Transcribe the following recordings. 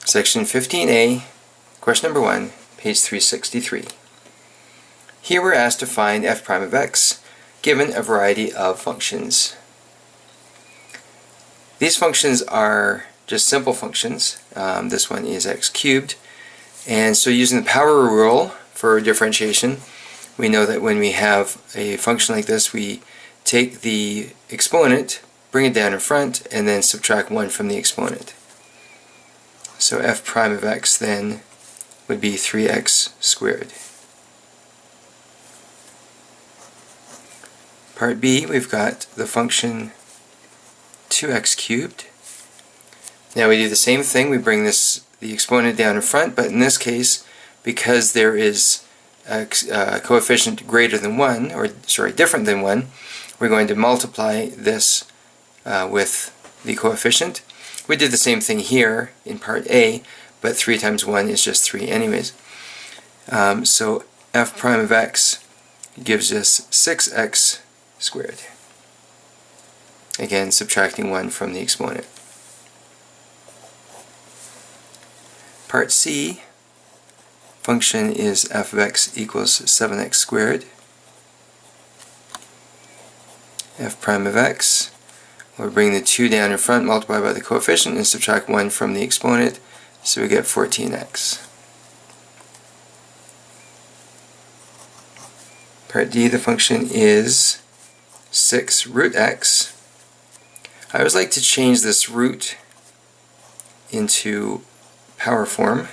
Section 15A, question number 1, page 363. Here we're asked to find f prime of x given a variety of functions. These functions are just simple functions. This one is x cubed, and so using the power rule for differentiation, we know that when we have a function like this, we take the exponent, bring it down in front, and then subtract 1 from the exponent. So f prime of x then would be 3x squared. Part B, we've got the function 2x cubed. Now we do the same thing, we bring the exponent down in front, but in this case, because there is a coefficient greater than 1, or sorry, different than 1, we're going to multiply this with the coefficient. We did the same thing here in part A, but 3 times 1 is just 3 anyways. So f prime of x gives us 6x squared. Again, subtracting 1 from the exponent. Part C, function is f of x equals 7x squared. F prime of x, we'll bring the 2 down in front, multiply by the coefficient, and subtract 1 from the exponent, so we get 14x. Part D, the function is 6 root x. I always like to change this root into power form.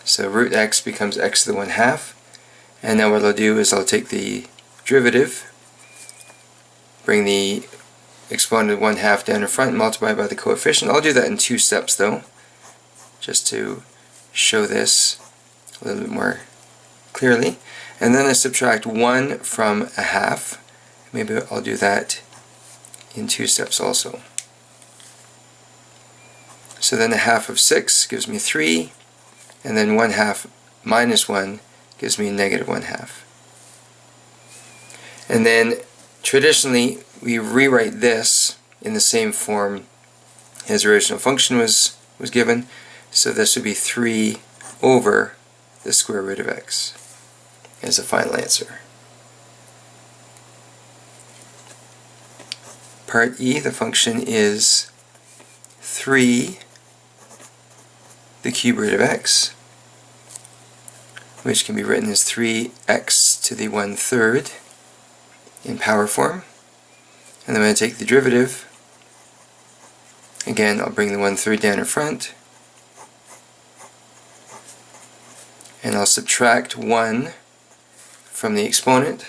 So root x becomes x to the 1/2. And now what I'll do is I'll take the derivative, bring the exponent 1/2 down in front, and multiply by the coefficient. I'll do that in 2 steps though, just to show this a little bit more clearly. And then I subtract 1 from 1/2. Maybe I'll do that in 2 steps also. So then 1/2 of 6 gives me 3, and then 1/2 minus 1 gives me negative 1/2. And then traditionally we rewrite this in the same form as the original function was given, so this would be 3 over the square root of x as a final answer. Part E, the function is 3 the cube root of x, which can be written as 3x to the 1/3 in power form. And then I'm going to take the derivative. Again, I'll bring the 1/3 down in front, and I'll subtract 1 from the exponent.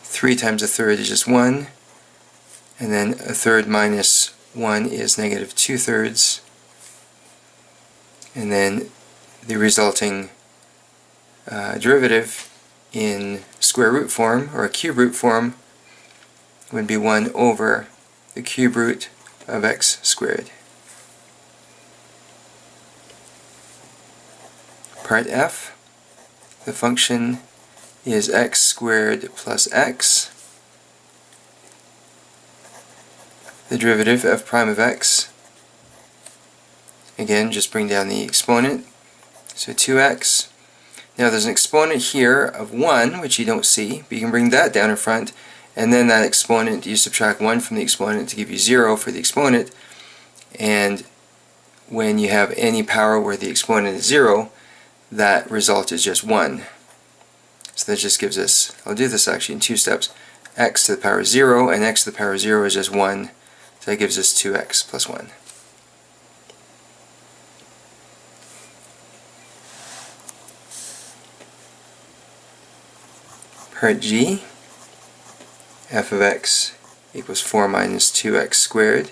3 times 1/3 is just 1, and then 1/3 minus 1 is negative 2/3, and then the resulting derivative in square root form, or cube root form, would be 1 over the cube root of x squared. Part F, the function is x squared plus x. The derivative, f prime of x, again just bring down the exponent, so 2x. Now there's an exponent here of 1, which you don't see, but you can bring that down in front, and then that exponent, you subtract 1 from the exponent to give you 0 for the exponent, and when you have any power where the exponent is 0, that result is just 1. So that just gives us, I'll do this actually in 2 steps, x to the power 0, and x to the power 0 is just 1, so that gives us 2x plus 1. Part G, f of x equals 4 minus 2x squared.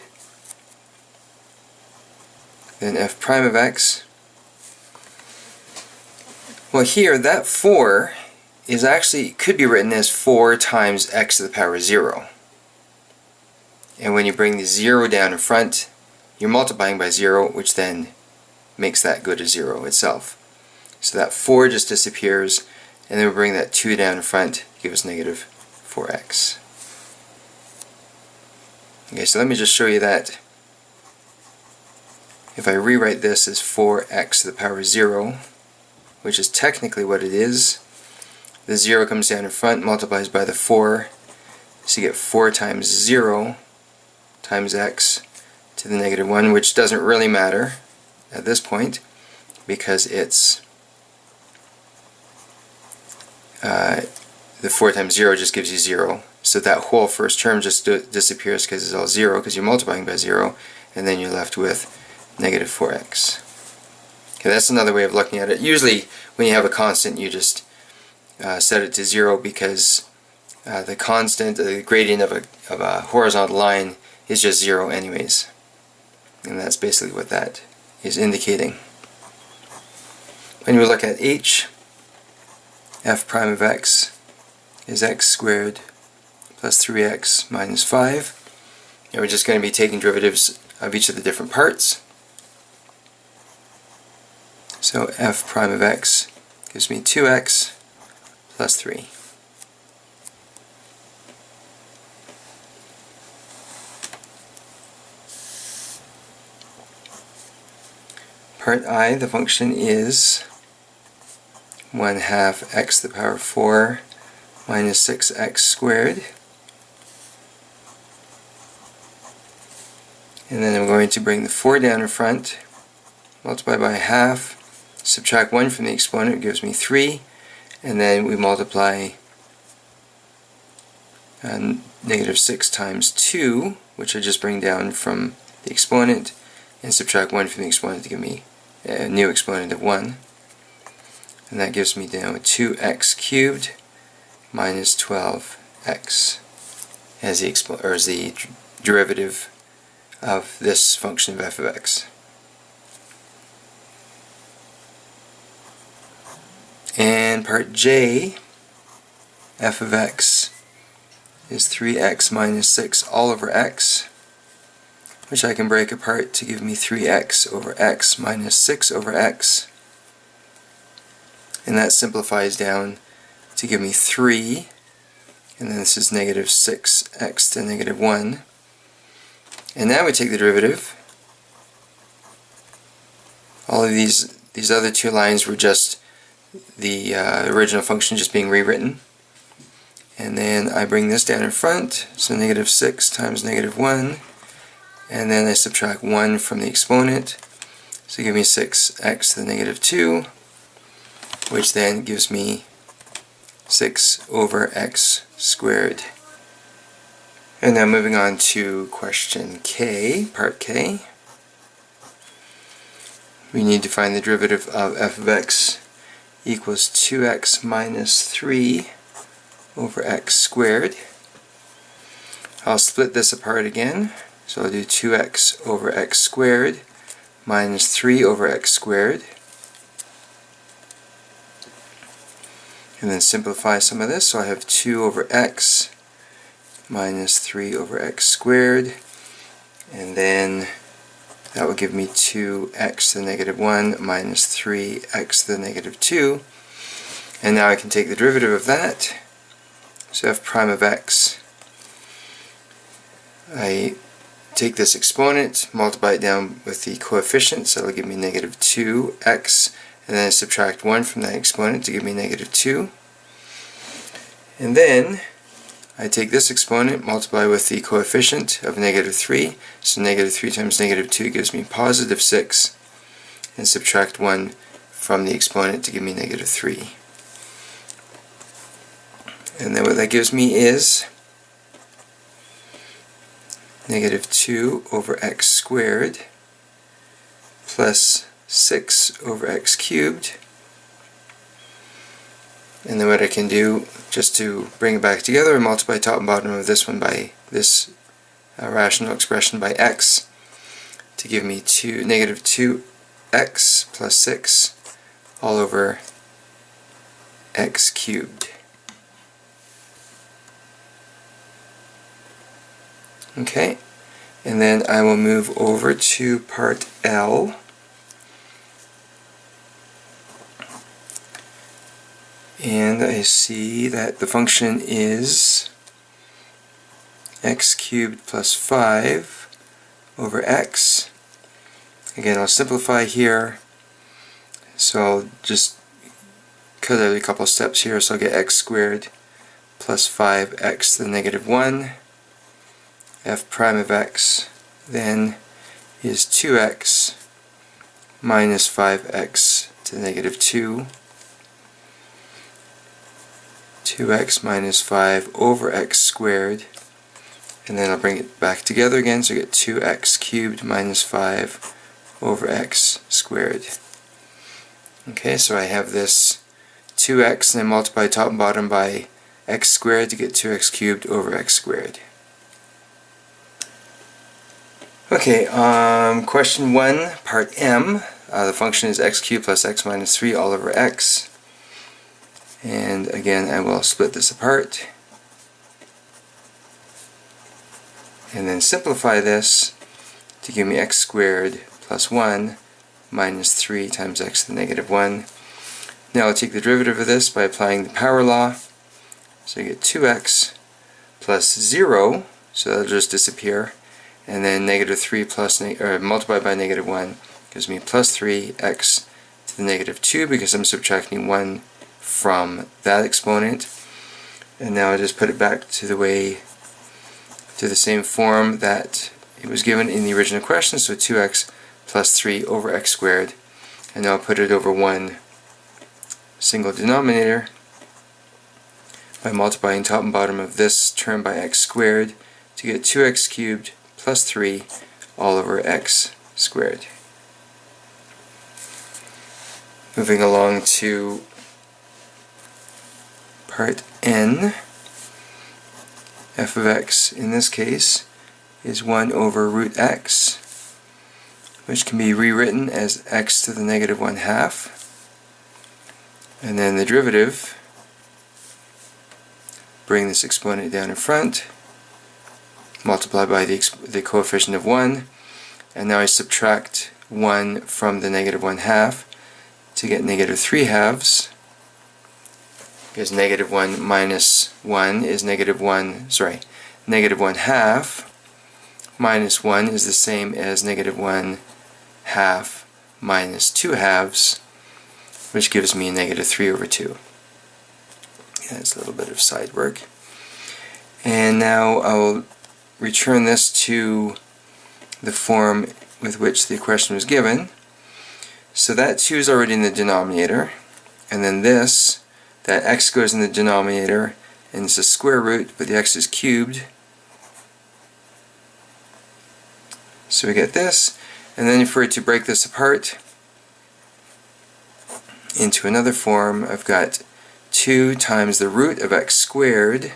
Then f prime of x, well here that 4 is actually, could be written as 4 times x to the power 0. And when you bring the 0 down in front, you're multiplying by 0, which then makes that go to 0 itself. So that 4 just disappears, and then we bring that 2 down in front to give us negative 4x. Okay, so let me just show you that if I rewrite this as 4x to the power 0, which is technically what it is, the 0 comes down in front, multiplies by the 4, so you get 4 times 0 times x to the negative 1, which doesn't really matter at this point because it's the 4 times 0 just gives you 0. So that whole first term just disappears because it's all 0 because you're multiplying by 0, and then you're left with negative 4x. Okay, that's another way of looking at it. Usually when you have a constant you just set it to 0 because the constant, the gradient of a horizontal line is just 0 anyways. And that's basically what that is indicating. When we look at h, f prime of x is x squared plus 3x minus 5. And we're just going to be taking derivatives of each of the different parts. So f prime of x gives me 2x plus 3. Part I, the function is 1/2 x to the power 4 minus 6x squared. And then I'm going to bring the 4 down in front, multiply by 1/2, subtract 1 from the exponent gives me 3, and then we multiply negative 6 times 2, which I just bring down from the exponent, and subtract 1 from the exponent to give me a new exponent of 1. And that gives me now 2x cubed minus 12x as the derivative of this function of f of x. And part J, f of x is 3x minus 6 all over x, which I can break apart to give me 3x over x minus 6 over x. And that simplifies down to give me 3, and then this is negative 6x to negative 1. And now we take the derivative. All of these other two lines were just the original function just being rewritten. And then I bring this down in front, so negative 6 times negative 1, and then I subtract 1 from the exponent, so give me 6x to the negative 2, which then gives me 6 over x squared. And now moving on to question K, part K. We need to find the derivative of f of x equals 2x minus 3 over x squared. I'll split this apart again. So I'll do 2x over x squared minus 3 over x squared. And then simplify some of this. So I have 2 over x minus 3 over x squared. And then that will give me 2x to the negative 1 minus 3x to the negative 2. And now I can take the derivative of that. So f prime of x, I take this exponent, multiply it down with the coefficient, so it'll give me negative 2x, and then I subtract 1 from that exponent to give me negative 2. And then I take this exponent, multiply with the coefficient of negative 3, so negative 3 times negative 2 gives me positive 6, and subtract 1 from the exponent to give me negative 3. And then what that gives me is negative 2 over x squared plus 6 over x cubed. And then what I can do, just to bring it back together, and multiply top and bottom of this one by this rational expression by x to give me negative 2x plus 6 all over x cubed. Okay, and then I will move over to part L. And I see that the function is x cubed plus 5 over x. Again, I'll simplify here. So I'll just cut out a couple steps here. So I'll get x squared plus 5x to the negative 1. F prime of x then is 2x minus 5x to the negative 2. 2x minus 5 over x squared, and then I'll bring it back together again, so I get 2x cubed minus 5 over x squared. Okay, so I have this 2x, and then multiply top and bottom by x squared to get 2x cubed over x squared. Okay, question 1, part M. The function is x cubed plus x minus 3 all over x. And again, I will split this apart and then simplify this to give me x squared plus 1 minus 3 times x to the negative 1. Now I'll take the derivative of this by applying the power law. So I get 2x plus 0, so that'll just disappear, and then negative 3 plus multiplied by negative 1 gives me plus 3x to the negative 2 because I'm subtracting 1 from that exponent. And now I just put it back to the same form that it was given in the original question, so 2x plus 3 over x squared, and now I'll put it over one single denominator by multiplying top and bottom of this term by x squared to get 2x cubed plus 3 all over x squared. Moving along to part N, f of x in this case is 1 over root x, which can be rewritten as x to the negative 1/2. And then the derivative, bring this exponent down in front, multiply by the coefficient of 1, and now I subtract 1 from the negative 1/2 to get negative 3/2, because negative 1 minus 1 is negative 1/2 minus 1 is the same as negative 1/2 minus 2/2, which gives me negative 3 over 2. Yeah, that's a little bit of side work. And now I'll return this to the form with which the question was given. So that 2 is already in the denominator, and then this, that x goes in the denominator, and it's a square root, but the x is cubed. So we get this, and then if we were to break this apart into another form, I've got 2 times the root of x squared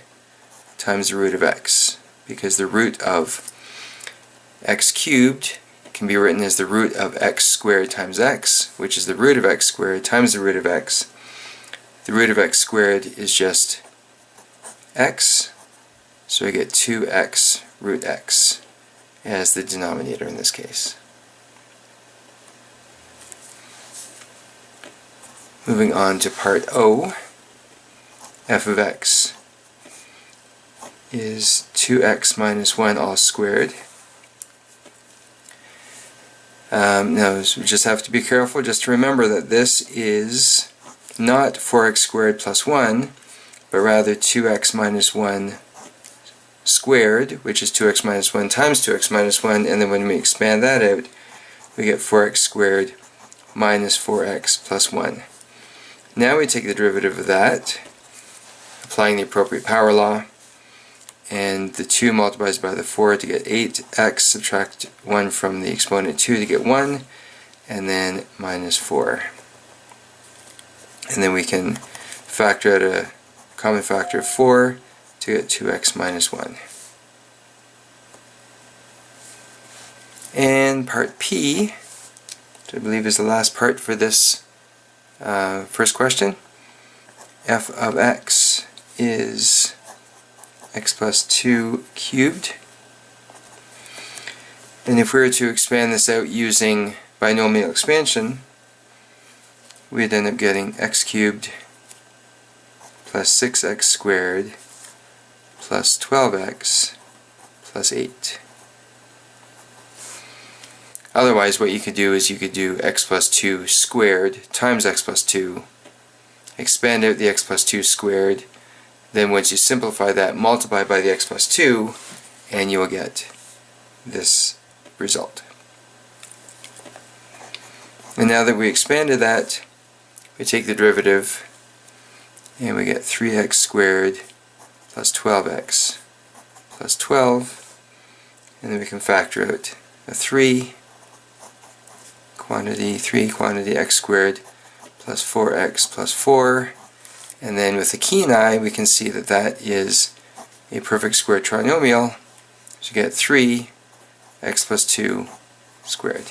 times the root of x, because the root of x cubed can be written as the root of x squared times x, which is the root of x squared times the root of x. The root of x squared is just x, so I get 2x root x as the denominator in this case. Moving on to part O, f of x is 2x minus 1 all squared. Now we just have to be careful just to remember that this is not 4x squared plus 1, but rather 2x minus 1 squared, which is 2x minus 1 times 2x minus 1, and then when we expand that out, we get 4x squared minus 4x plus 1. Now we take the derivative of that, applying the appropriate power law, and the 2 multiplies by the 4 to get 8x, subtract 1 from the exponent 2 to get 1, and then minus 4. And then we can factor out a common factor of 4 to get 2x minus 1. And part P, which I believe is the last part for this first question, f of x is x plus 2 cubed. And if we were to expand this out using binomial expansion, we'd end up getting x cubed plus 6x squared plus 12x plus 8. Otherwise, what you could do is you could do x plus 2 squared times x plus 2, expand out the x plus 2 squared, then once you simplify that, multiply by the x plus 2, and you will get this result. And now that we expanded that, we take the derivative, and we get 3x squared plus 12x plus 12, and then we can factor out a 3 quantity x squared plus 4x plus 4, and then with a keen eye we can see that that is a perfect square trinomial, so you get 3x plus 2 squared.